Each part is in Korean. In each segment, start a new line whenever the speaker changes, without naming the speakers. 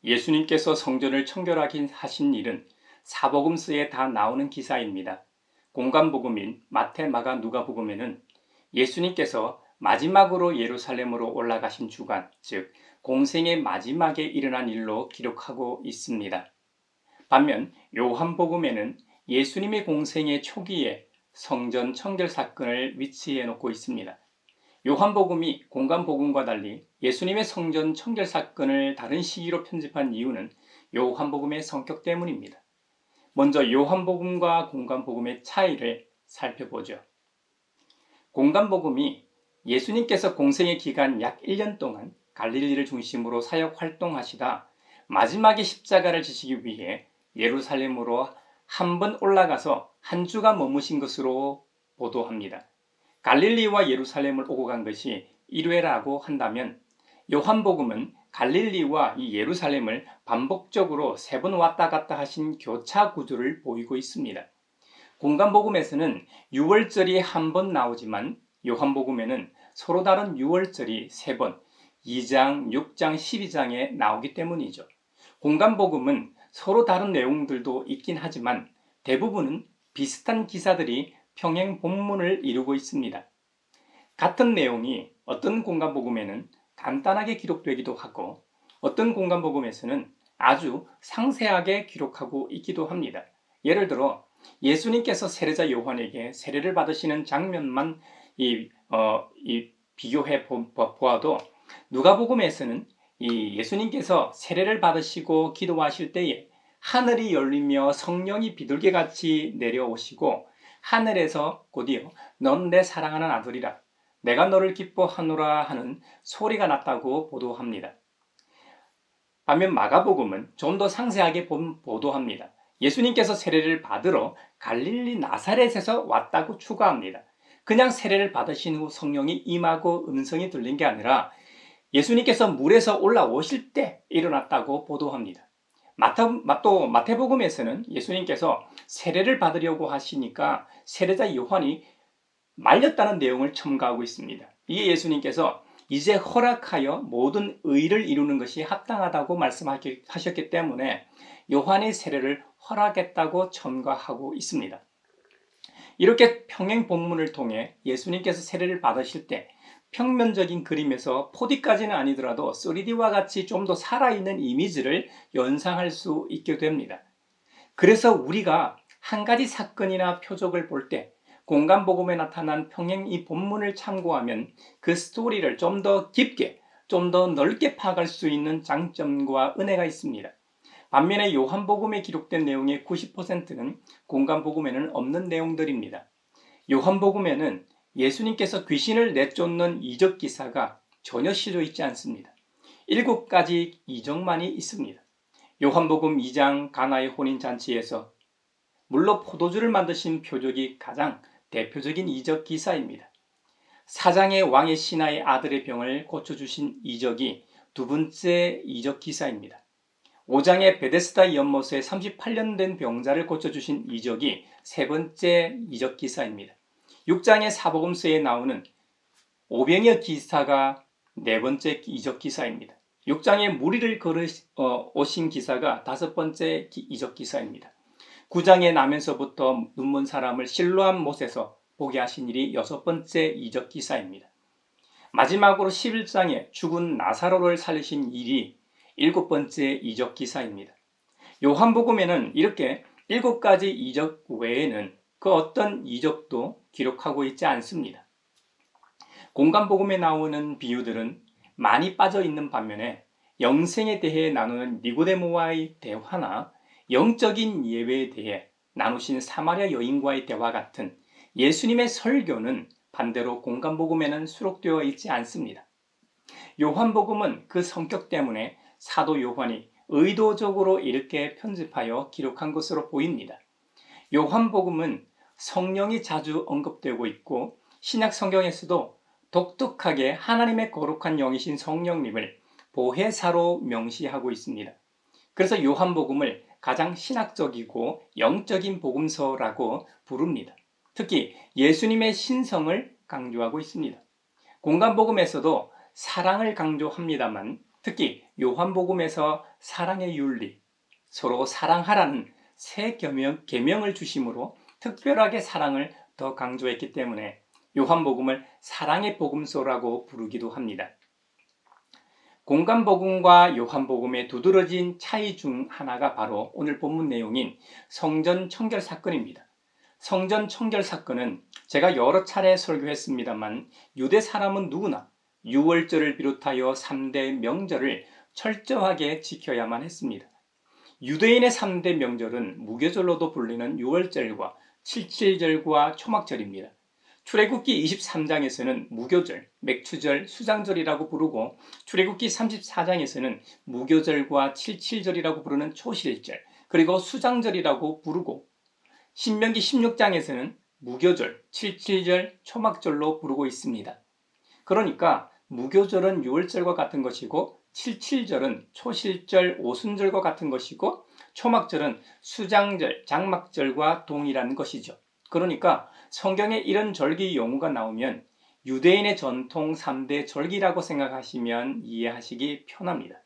예수님께서 성전을 청결하신 일은 사복음서에 다 나오는 기사입니다. 공관복음인 마태, 마가, 누가복음에는 예수님께서 마지막으로 예루살렘으로 올라가신 주간, 즉 공생의 마지막에 일어난 일로 기록하고 있습니다. 반면 요한복음에는 예수님의 공생의 초기에 성전 청결 사건을 위치해 놓고 있습니다. 요한복음이 공관복음과 달리 예수님의 성전 청결 사건을 다른 시기로 편집한 이유는 요한복음의 성격 때문입니다. 먼저 요한복음과 공관복음의 차이를 살펴보죠. 공관복음이 예수님께서 공생의 기간 약 1년 동안 갈릴리를 중심으로 사역 활동하시다 마지막에 십자가를 지시기 위해 예루살렘으로 한 번 올라가서 한 주가 머무신 것으로 보도합니다. 갈릴리와 예루살렘을 오고 간 것이 1회라고 한다면 요한복음은 갈릴리와 이 예루살렘을 반복적으로 3번 왔다 갔다 하신 교차 구조를 보이고 있습니다. 공관복음에서는 유월절이 한 번 나오지만 요한복음에는 서로 다른 유월절이 3번, 2장, 6장, 12장에 나오기 때문이죠. 공관복음은 서로 다른 내용들도 있긴 하지만 대부분은 비슷한 기사들이 평행 본문을 이루고 있습니다. 같은 내용이 어떤 공관복음에는 간단하게 기록되기도 하고 어떤 공관복음에서는 아주 상세하게 기록하고 있기도 합니다. 예를 들어 예수님께서 세례자 요한에게 세례를 받으시는 장면만 비교해 보아도 누가복음에서는 예수님께서 세례를 받으시고 기도하실 때에 하늘이 열리며 성령이 비둘기같이 내려오시고 하늘에서 곧이어 넌 내 사랑하는 아들이라 내가 너를 기뻐하노라 하는 소리가 났다고 보도합니다. 반면 마가복음은 좀 더 상세하게 보도합니다. 예수님께서 세례를 받으러 갈릴리 나사렛에서 왔다고 추가합니다. 그냥 세례를 받으신 후 성령이 임하고 음성이 들린 게 아니라 예수님께서 물에서 올라오실 때 일어났다고 보도합니다. 또 마태복음에서는 예수님께서 세례를 받으려고 하시니까 세례자 요한이 말렸다는 내용을 첨가하고 있습니다. 이에 예수님께서 이제 허락하여 모든 의를 이루는 것이 합당하다고 말씀하셨기 때문에 요한의 세례를 허락했다고 첨가하고 있습니다. 이렇게 평행 본문을 통해 예수님께서 세례를 받으실 때 평면적인 그림에서 4D까지는 아니더라도 3D와 같이 좀 더 살아있는 이미지를 연상할 수 있게 됩니다. 그래서 우리가 한 가지 사건이나 표적을 볼 때 공관복음에 나타난 평행 이 본문을 참고하면 그 스토리를 좀 더 깊게, 좀 더 넓게 파악할 수 있는 장점과 은혜가 있습니다. 반면에 요한복음에 기록된 내용의 90%는 공관복음에는 없는 내용들입니다. 요한복음에는 예수님께서 귀신을 내쫓는 이적 기사가 전혀 실려 있지 않습니다. 7가지 이적만이 있습니다. 요한복음 2장 가나의 혼인잔치에서 물로 포도주를 만드신 표적이 가장 대표적인 이적 기사입니다. 4장의 왕의 신하의 아들의 병을 고쳐주신 이적이 2번째 이적 기사입니다. 5장의 베데스다 연못에 38년 된 병자를 고쳐주신 이적이 3번째 이적 기사입니다. 6장의 사복음서에 나오는 오병이어 기사가 4번째 이적 기사입니다. 6장에 무리를 오신 기사가 5번째 이적 기사입니다. 9장에 나면서부터 눈먼 사람을 실로암 못에서 보게 하신 일이 6번째 이적 기사입니다. 마지막으로 11장에 죽은 나사로를 살리신 일이 7번째 이적 기사입니다. 요한복음에는 이렇게 7가지 이적 외에는 그 어떤 이적도 기록하고 있지 않습니다. 공관복음에 나오는 비유들은 많이 빠져 있는 반면에 영생에 대해 나누는 니고데모와의 대화나 영적인 예외에 대해 나누신 사마리아 여인과의 대화 같은 예수님의 설교는 반대로 공관복음에는 수록되어 있지 않습니다. 요한복음은 그 성격 때문에 사도 요한이 의도적으로 이렇게 편집하여 기록한 것으로 보입니다. 요한복음은 성령이 자주 언급되고 있고 신약 성경에서도 독특하게 하나님의 거룩한 영이신 성령님을 보혜사로 명시하고 있습니다. 그래서 요한복음을 가장 신학적이고 영적인 복음서라고 부릅니다. 특히 예수님의 신성을 강조하고 있습니다. 공관복음에서도 사랑을 강조합니다만 특히 요한복음에서 사랑의 윤리, 서로 사랑하라는 새 계명을 주심으로 특별하게 사랑을 더 강조했기 때문에 요한복음을 사랑의 복음서라고 부르기도 합니다. 공간복음과 요한복음의 두드러진 차이 중 하나가 바로 오늘 본문 내용인 성전 청결 사건입니다. 성전 청결 사건은 제가 여러 차례 설교했습니다만 유대 사람은 누구나 유월절을 비롯하여 3대 명절을 철저하게 지켜야만 했습니다. 유대인의 3대 명절은 무교절로도 불리는 유월절과 칠칠절과 초막절입니다. 출애굽기 23장에서는 무교절, 맥추절, 수장절이라고 부르고 출애굽기 34장에서는 무교절과 칠칠절이라고 부르는 초실절, 그리고 수장절이라고 부르고 신명기 16장에서는 무교절, 칠칠절, 초막절로 부르고 있습니다. 그러니까 무교절은 유월절과 같은 것이고 칠칠절은 초실절, 오순절과 같은 것이고 초막절은 수장절, 장막절과 동일한 것이죠. 그러니까 성경에 이런 절기 용어가 나오면 유대인의 전통 3대 절기라고 생각하시면 이해하시기 편합니다.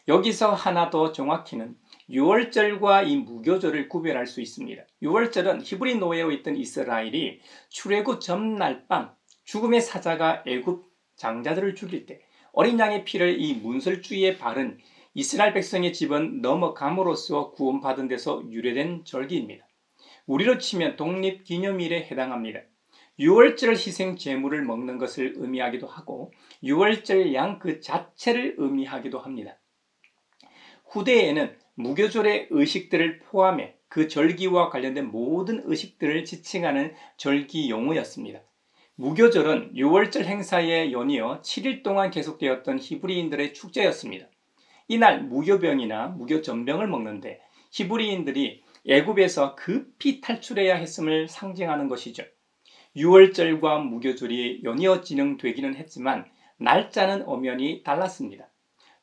여기서 하나 더 정확히는 유월절과 이 무교절을 구별할 수 있습니다. 유월절은 히브리 노예로 있던 이스라엘이 출애굽 전날 밤 죽음의 사자가 애굽 장자들을 죽일 때 어린 양의 피를 이 문설주에 바른 이스라엘 백성의 집은 넘어감으로써 구원받은 데서 유래된 절기입니다. 우리로 치면 독립기념일에 해당합니다. 유월절 희생 제물을 먹는 것을 의미하기도 하고 유월절 양 그 자체를 의미하기도 합니다. 후대에는 무교절의 의식들을 포함해 그 절기와 관련된 모든 의식들을 지칭하는 절기 용어였습니다. 무교절은 유월절 행사에 연이어 7일 동안 계속되었던 히브리인들의 축제였습니다. 이날 무교병이나 무교전병을 먹는데 히브리인들이 애굽에서 급히 탈출해야 했음을 상징하는 것이죠. 유월절과 무교절이 연이어 진행되기는 했지만 날짜는 엄연히 달랐습니다.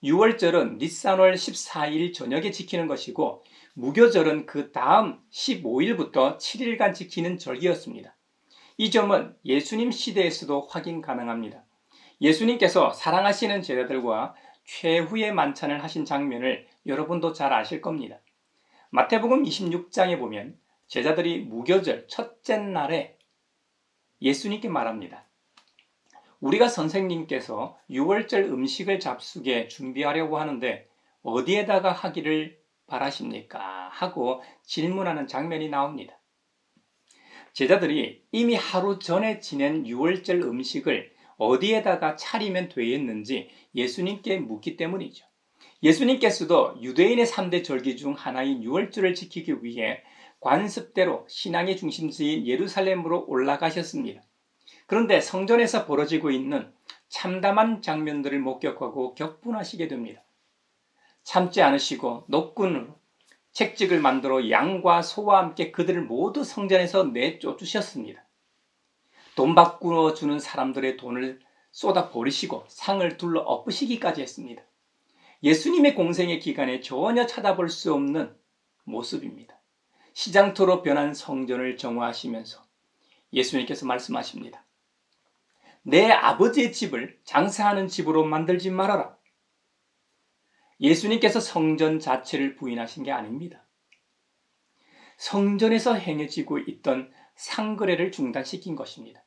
유월절은 니산월 14일 저녁에 지키는 것이고 무교절은 그 다음 15일부터 7일간 지키는 절기였습니다. 이 점은 예수님 시대에서도 확인 가능합니다. 예수님께서 사랑하시는 제자들과 최후의 만찬을 하신 장면을 여러분도 잘 아실 겁니다. 마태복음 26장에 보면 제자들이 무교절 첫째 날에 예수님께 말합니다. 우리가 선생님께서 유월절 음식을 잡수게 준비하려고 하는데 어디에다가 하기를 바라십니까? 하고 질문하는 장면이 나옵니다. 제자들이 이미 하루 전에 지낸 유월절 음식을 어디에다가 차리면 되겠는지 예수님께 묻기 때문이죠. 예수님께서도 유대인의 3대 절기 중 하나인 유월절을 지키기 위해 관습대로 신앙의 중심지인 예루살렘으로 올라가셨습니다. 그런데 성전에서 벌어지고 있는 참담한 장면들을 목격하고 격분하시게 됩니다. 참지 않으시고 노끈으로 책찍을 만들어 양과 소와 함께 그들을 모두 성전에서 내쫓으셨습니다. 돈 바꾸어 주는 사람들의 돈을 쏟아 버리시고 상을 둘러 엎으시기까지 했습니다. 예수님의 공생의 기간에 전혀 찾아볼 수 없는 모습입니다. 시장터로 변한 성전을 정화하시면서 예수님께서 말씀하십니다. 내 아버지의 집을 장사하는 집으로 만들지 말아라. 예수님께서 성전 자체를 부인하신 게 아닙니다. 성전에서 행해지고 있던 상거래를 중단시킨 것입니다.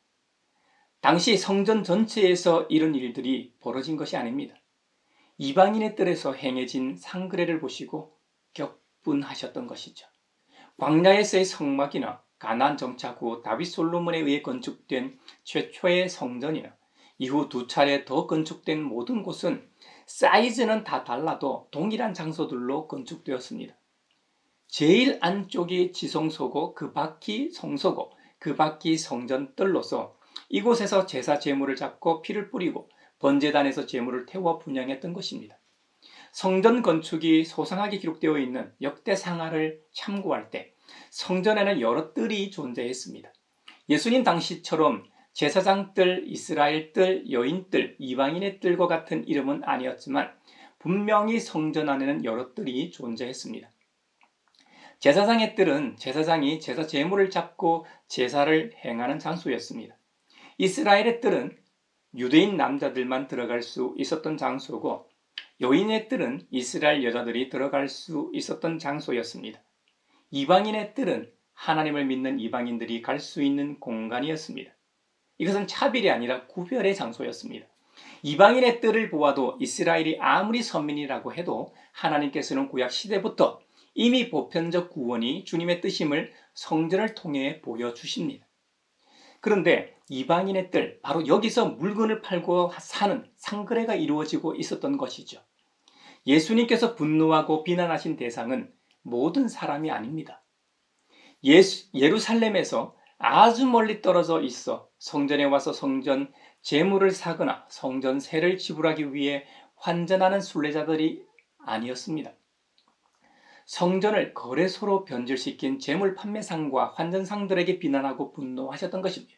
당시 성전 전체에서 이런 일들이 벌어진 것이 아닙니다. 이방인의 뜰에서 행해진 상거래를 보시고 격분하셨던 것이죠. 광야에서의 성막이나 가나안 정착 후 다윗 솔로몬에 의해 건축된 최초의 성전이나 이후 2차례 더 건축된 모든 곳은 사이즈는 다 달라도 동일한 장소들로 건축되었습니다. 제일 안쪽이 지성소고 그 밖이 성소고 그 밖이 성전뜰로서 이곳에서 제사 제물을 잡고 피를 뿌리고 번제단에서 제물을 태워 분향했던 것입니다. 성전 건축이 소상하게 기록되어 있는 역대상하를 참고할 때 성전에는 여러 뜰이 존재했습니다. 예수님 당시처럼 제사장 뜰, 이스라엘 뜰, 여인 뜰, 이방인의 뜰과 같은 이름은 아니었지만 분명히 성전 안에는 여러 뜰이 존재했습니다. 제사장의 뜰은 제사장이 제사 제물을 잡고 제사를 행하는 장소였습니다. 이스라엘의 뜰은 유대인 남자들만 들어갈 수 있었던 장소고 여인의 뜰은 이스라엘 여자들이 들어갈 수 있었던 장소였습니다. 이방인의 뜰은 하나님을 믿는 이방인들이 갈 수 있는 공간이었습니다. 이것은 차별이 아니라 구별의 장소였습니다. 이방인의 뜰을 보아도 이스라엘이 아무리 선민이라고 해도 하나님께서는 구약 시대부터 이미 보편적 구원이 주님의 뜻임을 성전을 통해 보여주십니다. 그런데 이방인의 뜰, 바로 여기서 물건을 팔고 사는 상거래가 이루어지고 있었던 것이죠. 예수님께서 분노하고 비난하신 대상은 모든 사람이 아닙니다. 예루살렘에서 아주 멀리 떨어져 있어 성전에 와서 성전 재물을 사거나 성전 세를 지불하기 위해 환전하는 순례자들이 아니었습니다. 성전을 거래소로 변질시킨 재물 판매상과 환전상들에게 비난하고 분노하셨던 것입니다.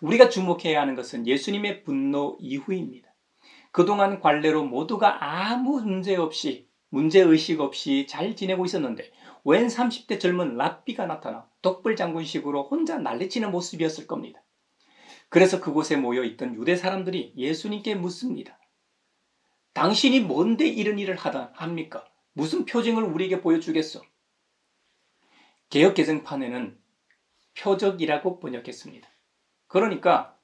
우리가 주목해야 하는 것은 예수님의 분노 이후입니다. 그동안 관례로 모두가 아무 문제의식 없이 잘 지내고 있었는데 웬 30대 젊은 랍비가 나타나 독불장군식으로 혼자 난리치는 모습이었을 겁니다. 그래서 그곳에 모여있던 유대 사람들이 예수님께 묻습니다. 당신이 뭔데 이런 일을 합니까? 무슨 표징을 우리에게 보여주겠어? 개역개정판에는 표적이라고 번역했습니다. 그러니까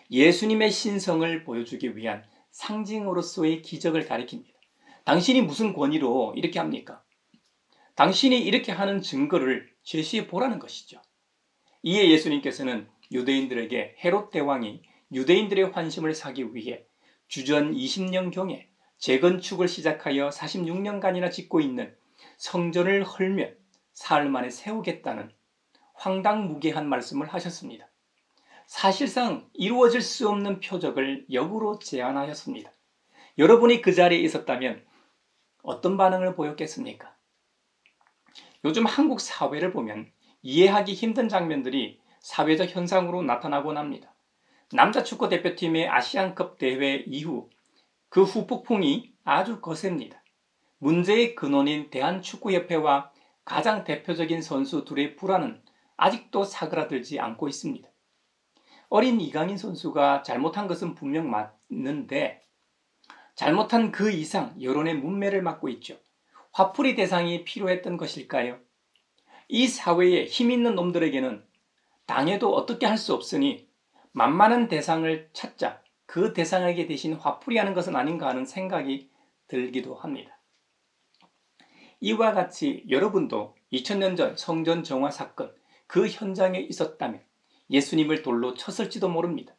예수님의 신성을 보여주기 위한 상징으로서의 기적을 가리킵니다. 당신이 무슨 권위로 이렇게 합니까? 당신이 이렇게 하는 증거를 제시해 보라는 것이죠. 이에 예수님께서는 유대인들에게 헤롯 대왕이 유대인들의 환심을 사기 위해 주전 20년경에 재건축을 시작하여 46년간이나 짓고 있는 성전을 헐며 사흘 만에 세우겠다는 황당무계한 말씀을 하셨습니다. 사실상 이루어질 수 없는 표적을 역으로 제안하였습니다. 여러분이 그 자리에 있었다면 어떤 반응을 보였겠습니까? 요즘 한국 사회를 보면 이해하기 힘든 장면들이 사회적 현상으로 나타나곤 합니다. 남자 축구 대표팀의 아시안컵 대회 이후 그 후폭풍이 아주 거셉니다. 문제의 근원인 대한축구협회와 가장 대표적인 선수 둘의 불화는 아직도 사그라들지 않고 있습니다. 어린 이강인 선수가 잘못한 것은 분명 맞는데 잘못한 그 이상 여론의 문매를 맞고 있죠. 화풀이 대상이 필요했던 것일까요? 이 사회에 힘 있는 놈들에게는 당해도 어떻게 할 수 없으니 만만한 대상을 찾자, 그 대상에게 대신 화풀이하는 것은 아닌가 하는 생각이 들기도 합니다. 이와 같이 여러분도 2000년 전 성전 정화 사건 그 현장에 있었다면 예수님을 돌로 쳤을지도 모릅니다.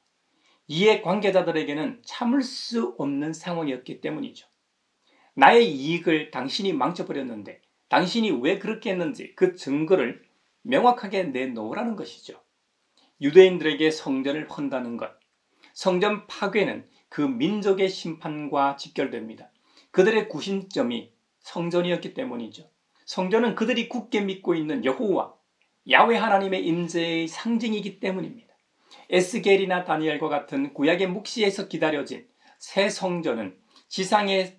이에 관계자들에게는 참을 수 없는 상황이었기 때문이죠. 나의 이익을 당신이 망쳐버렸는데 당신이 왜 그렇게 했는지 그 증거를 명확하게 내놓으라는 것이죠. 유대인들에게 성전을 헌다는 것, 성전 파괴는 그 민족의 심판과 직결됩니다. 그들의 구심점이 성전이었기 때문이죠. 성전은 그들이 굳게 믿고 있는 여호와, 야훼 하나님의 임재의 상징이기 때문입니다. 에스겔이나 다니엘과 같은 구약의 묵시에서 기다려진 새 성전은 지상에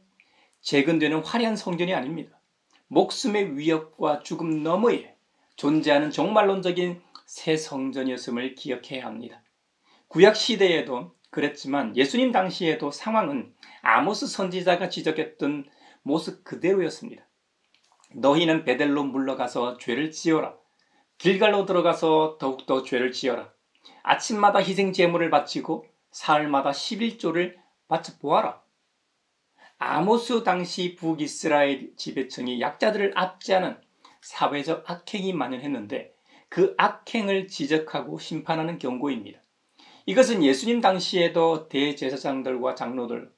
재건되는 화려한 성전이 아닙니다. 목숨의 위협과 죽음 너머에 존재하는 종말론적인 새 성전이었음을 기억해야 합니다. 구약 시대에도 그랬지만 예수님 당시에도 상황은 아모스 선지자가 지적했던 모습 그대로였습니다. 너희는 베델로 물러가서 죄를 지어라. 길갈로 들어가서 더욱더 죄를 지어라. 아침마다 희생 제물을 바치고 사흘마다 11조를 바쳐 보아라. 아모스 당시 북이스라엘 지배층이 약자들을 압제하는 사회적 악행이 만연했는데 그 악행을 지적하고 심판하는 경고입니다. 이것은 예수님 당시에도 대제사장들과 장로들,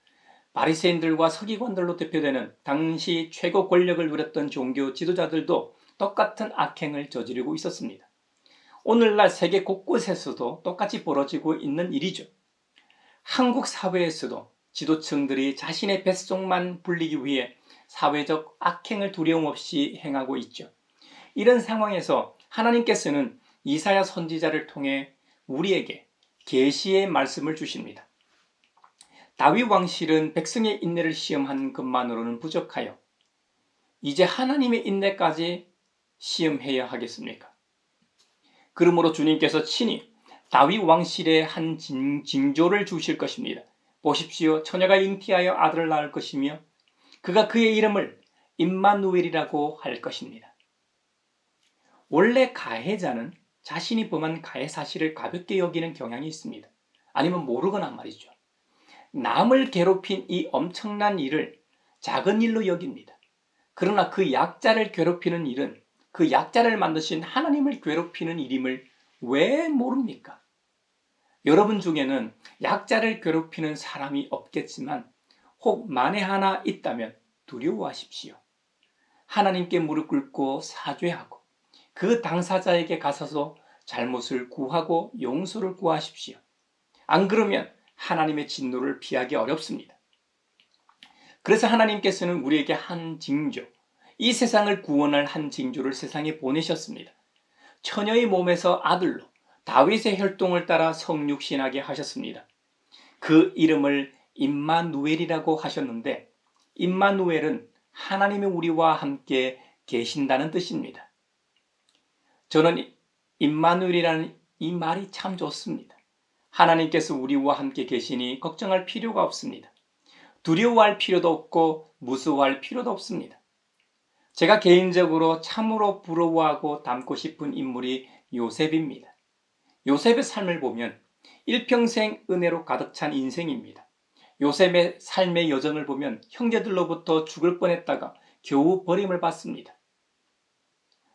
바리새인들과 서기관들로 대표되는 당시 최고 권력을 누렸던 종교 지도자들도 똑같은 악행을 저지르고 있었습니다. 오늘날 세계 곳곳에서도 똑같이 벌어지고 있는 일이죠. 한국 사회에서도 지도층들이 자신의 뱃속만 불리기 위해 사회적 악행을 두려움 없이 행하고 있죠. 이런 상황에서 하나님께서는 이사야 선지자를 통해 우리에게 계시의 말씀을 주십니다. 다윗 왕실은 백성의 인내를 시험한 것만으로는 부족하여 이제 하나님의 인내까지 시험해야 하겠습니까? 그러므로 주님께서 친히 다윗 왕실에 한 징조를 주실 것입니다. 보십시오. 처녀가 잉태하여 아들을 낳을 것이며 그가 그의 이름을 임마누엘이라고 할 것입니다. 원래 가해자는 자신이 범한 가해 사실을 가볍게 여기는 경향이 있습니다. 아니면 모르거나 말이죠. 남을 괴롭힌 이 엄청난 일을 작은 일로 여깁니다. 그러나 그 약자를 괴롭히는 일은 그 약자를 만드신 하나님을 괴롭히는 일임을 왜 모릅니까? 여러분 중에는 약자를 괴롭히는 사람이 없겠지만 혹 만에 하나 있다면 두려워하십시오. 하나님께 무릎 꿇고 사죄하고 그 당사자에게 가서서 잘못을 구하고 용서를 구하십시오. 안 그러면 하나님의 진노를 피하기 어렵습니다. 그래서 하나님께서는 우리에게 한 징조, 이 세상을 구원할 한 징조를 세상에 보내셨습니다. 처녀의 몸에서 아들로 다윗의 혈통을 따라 성육신하게 하셨습니다. 그 이름을 임마누엘이라고 하셨는데 임마누엘은 하나님이 우리와 함께 계신다는 뜻입니다. 저는 임마누엘이라는 이 말이 참 좋습니다. 하나님께서 우리와 함께 계시니 걱정할 필요가 없습니다. 두려워할 필요도 없고 무서워할 필요도 없습니다. 제가 개인적으로 참으로 부러워하고 닮고 싶은 인물이 요셉입니다. 요셉의 삶을 보면 일평생 은혜로 가득 찬 인생입니다. 요셉의 삶의 여정을 보면 형제들로부터 죽을 뻔했다가 겨우 버림을 받습니다.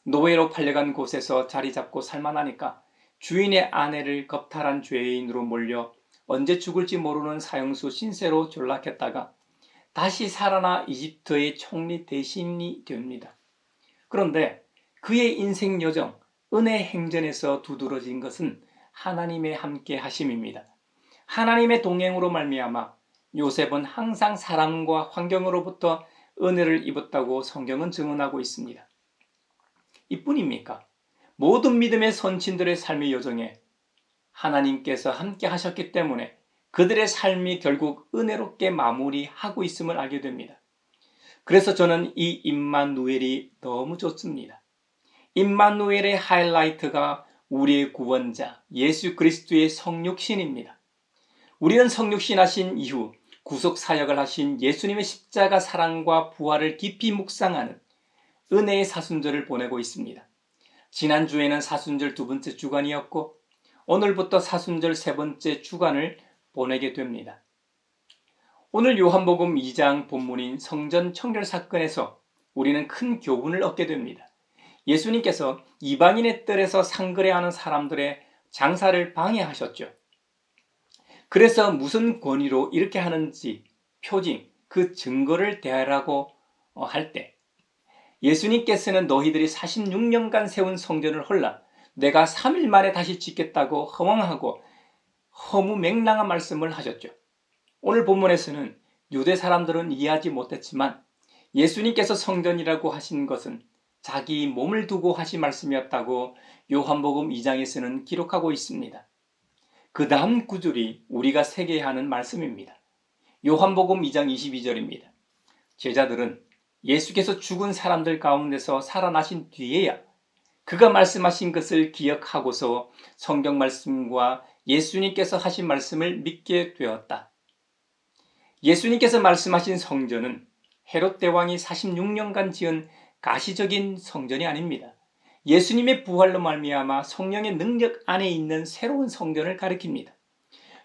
노예로 팔려간 곳에서 자리 잡고 살만하니까 주인의 아내를 겁탈한 죄인으로 몰려 언제 죽을지 모르는 사형수 신세로 전락했다가 다시 살아나 이집트의 총리 대신이 됩니다. 그런데 그의 인생 여정, 은혜 행전에서 두드러진 것은 하나님의 함께 하심입니다. 하나님의 동행으로 말미암아 요셉은 항상 사람과 환경으로부터 은혜를 입었다고 성경은 증언하고 있습니다. 이뿐입니까? 모든 믿음의 선친들의 삶의 여정에 하나님께서 함께 하셨기 때문에 그들의 삶이 결국 은혜롭게 마무리하고 있음을 알게 됩니다. 그래서 저는 이 임마누엘이 너무 좋습니다. 임마누엘의 하이라이트가 우리의 구원자 예수 그리스도의 성육신입니다. 우리는 성육신하신 이후 구속사역을 하신 예수님의 십자가 사랑과 부활을 깊이 묵상하는 은혜의 사순절을 보내고 있습니다. 지난주에는 사순절 두 번째 주간이었고 오늘부터 사순절 세 번째 주간을 보내게 됩니다. 오늘 요한복음 2장 본문인 성전 청결 사건에서 우리는 큰 교훈을 얻게 됩니다. 예수님께서 이방인의 뜰에서 상거래하는 사람들의 장사를 방해하셨죠. 그래서 무슨 권위로 이렇게 하는지 표징, 그 증거를 대하라고 할 때 예수님께서는 너희들이 46년간 세운 성전을 헐라 내가 3일 만에 다시 짓겠다고 허망하고 허무맹랑한 말씀을 하셨죠. 오늘 본문에서는 유대 사람들은 이해하지 못했지만 예수님께서 성전이라고 하신 것은 자기 몸을 두고 하신 말씀이었다고 요한복음 2장에서는 기록하고 있습니다. 그 다음 구절이 우리가 새겨야 하는 말씀입니다. 요한복음 2장 22절입니다. 제자들은 예수께서 죽은 사람들 가운데서 살아나신 뒤에야 그가 말씀하신 것을 기억하고서 성경 말씀과 예수님께서 하신 말씀을 믿게 되었다. 예수님께서 말씀하신 성전은 헤롯 대왕이 46년간 지은 가시적인 성전이 아닙니다. 예수님의 부활로 말미암아 성령의 능력 안에 있는 새로운 성전을 가리킵니다.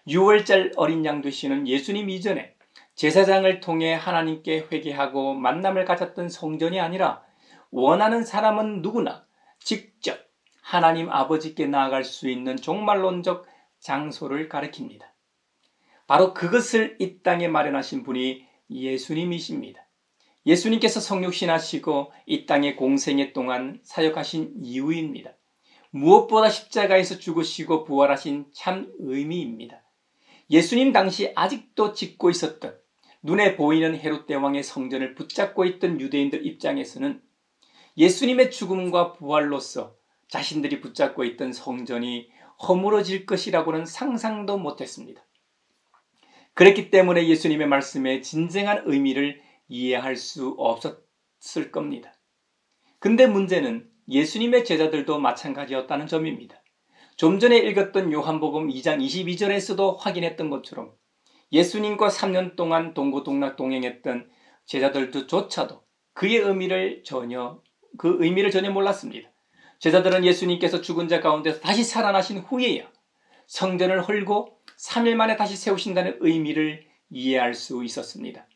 6월절 어린 양 되시는 예수님 이전에 제사장을 통해 하나님께 회개하고 만남을 가졌던 성전이 아니라 원하는 사람은 누구나 직접 하나님 아버지께 나아갈 수 있는 종말론적 장소를 가리킵니다. 바로 그것을 이 땅에 마련하신 분이 예수님이십니다. 예수님께서 성육신하시고 이 땅의 공생애 동안 사역하신 이유입니다. 무엇보다 십자가에서 죽으시고 부활하신 참 의미입니다. 예수님 당시 아직도 짓고 있었던 눈에 보이는 헤롯 대왕의 성전을 붙잡고 있던 유대인들 입장에서는 예수님의 죽음과 부활로서 자신들이 붙잡고 있던 성전이 허물어질 것이라고는 상상도 못했습니다. 그렇기 때문에 예수님의 말씀의 진정한 의미를 이해할 수 없었을 겁니다. 근데 문제는 예수님의 제자들도 마찬가지였다는 점입니다. 좀 전에 읽었던 요한복음 2장 22절에서도 확인했던 것처럼 예수님과 3년 동안 동고동락 동행했던 제자들조차도 그 의미를 전혀 몰랐습니다. 제자들은 예수님께서 죽은 자 가운데서 다시 살아나신 후에야 성전을 헐고 3일 만에 다시 세우신다는 의미를 이해할 수 있었습니다.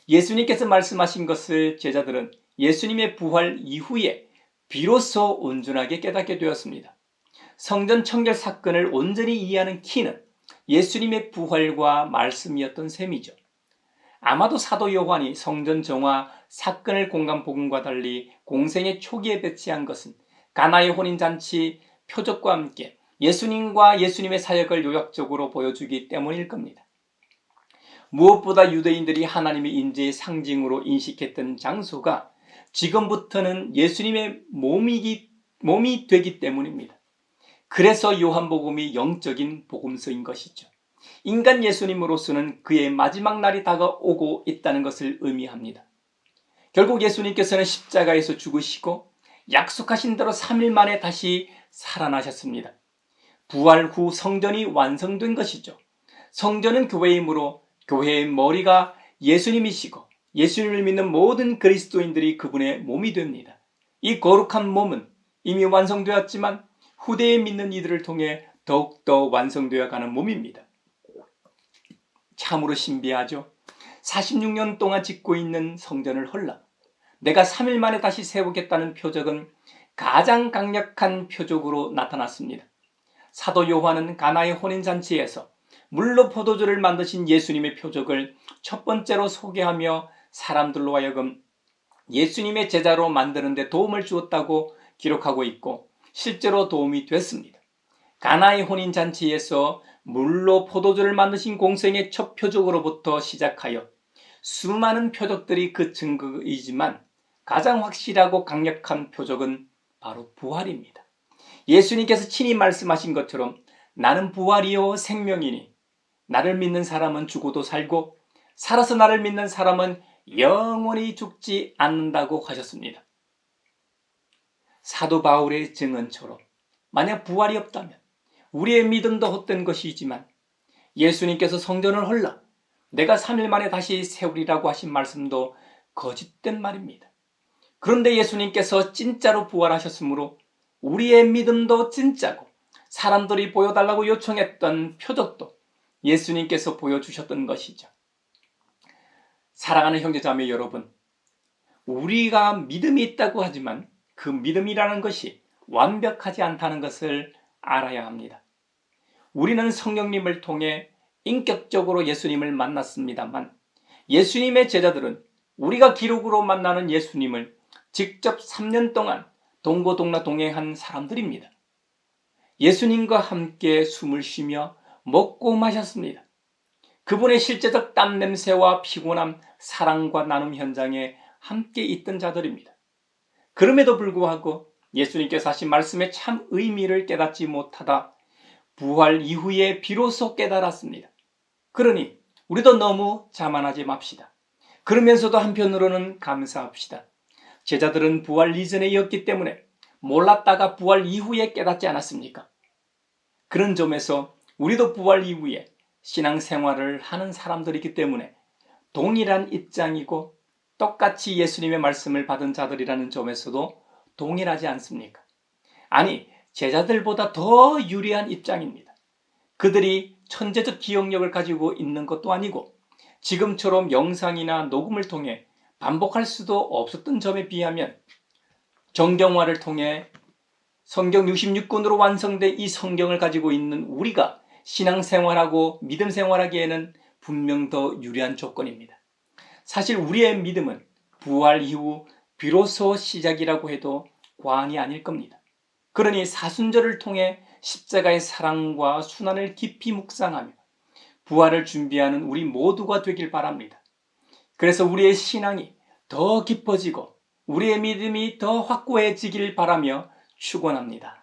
예수님께서 말씀하신 것을 제자들은 예수님의 부활 이후에 비로소 온전하게 깨닫게 되었습니다. 성전 청결 사건을 온전히 이해하는 키는 예수님의 부활과 말씀이었던 셈이죠. 아마도 사도 요한이 성전 정화 사건을 공간 복음과 달리 공생의 초기에 배치한 것은 가나의 혼인잔치 표적과 함께 예수님과 예수님의 사역을 요약적으로 보여주기 때문일 겁니다. 무엇보다 유대인들이 하나님의 인재의 상징으로 인식했던 장소가 지금부터는 예수님의 몸이 되기 때문입니다. 그래서 요한복음이 영적인 복음서인 것이죠. 인간 예수님으로서는 그의 마지막 날이 다가오고 있다는 것을 의미합니다. 결국 예수님께서는 십자가에서 죽으시고 약속하신 대로 3일 만에 다시 살아나셨습니다. 부활 후 성전이 완성된 것이죠. 성전은 교회이므로 교회의 머리가 예수님이시고 예수님을 믿는 모든 그리스도인들이 그분의 몸이 됩니다. 이 거룩한 몸은 이미 완성되었지만 후대에 믿는 이들을 통해 더욱더 완성되어 가는 몸입니다. 참으로 신비하죠. 46년 동안 짓고 있는 성전을 헐라 내가 3일 만에 다시 세우겠다는 표적은 가장 강력한 표적으로 나타났습니다. 사도 요한은 가나의 혼인잔치에서 물로 포도주를 만드신 예수님의 표적을 첫 번째로 소개하며 사람들로 하여금 예수님의 제자로 만드는 데 도움을 주었다고 기록하고 있고 실제로 도움이 됐습니다. 가나의 혼인잔치에서 물로 포도주를 만드신 공생의 첫 표적으로부터 시작하여 수많은 표적들이 그 증거이지만 가장 확실하고 강력한 표적은 바로 부활입니다. 예수님께서 친히 말씀하신 것처럼 나는 부활이요 생명이니 나를 믿는 사람은 죽어도 살고 살아서 나를 믿는 사람은 영원히 죽지 않는다고 하셨습니다. 사도 바울의 증언처럼 만약 부활이 없다면 우리의 믿음도 헛된 것이지만 예수님께서 성전을 헐라 내가 3일 만에 다시 세우리라고 하신 말씀도 거짓된 말입니다. 그런데 예수님께서 진짜로 부활하셨으므로 우리의 믿음도 진짜고 사람들이 보여달라고 요청했던 표적도 예수님께서 보여주셨던 것이죠. 사랑하는 형제자매 여러분, 우리가 믿음이 있다고 하지만 그 믿음이라는 것이 완벽하지 않다는 것을 알아야 합니다. 우리는 성령님을 통해 인격적으로 예수님을 만났습니다만 예수님의 제자들은 우리가 기록으로 만나는 예수님을 직접 3년 동안 동고동락 동행한 사람들입니다. 예수님과 함께 숨을 쉬며 먹고 마셨습니다. 그분의 실제적 땀 냄새와 피곤함, 사랑과 나눔 현장에 함께 있던 자들입니다. 그럼에도 불구하고 예수님께서 하신 말씀의 참 의미를 깨닫지 못하다 부활 이후에 비로소 깨달았습니다. 그러니 우리도 너무 자만하지 맙시다. 그러면서도 한편으로는 감사합시다. 제자들은 부활 이전에였기 때문에 몰랐다가 부활 이후에 깨닫지 않았습니까? 그런 점에서 우리도 부활 이후에 신앙생활을 하는 사람들이기 때문에 동일한 입장이고 똑같이 예수님의 말씀을 받은 자들이라는 점에서도 동일하지 않습니까? 아니, 제자들보다 더 유리한 입장입니다. 그들이 천재적 기억력을 가지고 있는 것도 아니고 지금처럼 영상이나 녹음을 통해 반복할 수도 없었던 점에 비하면 정경화를 통해 성경 66권으로 완성된 이 성경을 가지고 있는 우리가 신앙생활하고 믿음생활하기에는 분명 더 유리한 조건입니다. 사실 우리의 믿음은 부활 이후 비로소 시작이라고 해도 과언이 아닐 겁니다. 그러니 사순절을 통해 십자가의 사랑과 순환을 깊이 묵상하며 부활을 준비하는 우리 모두가 되길 바랍니다. 그래서 우리의 신앙이 더 깊어지고 우리의 믿음이 더 확고해지길 바라며 축원합니다.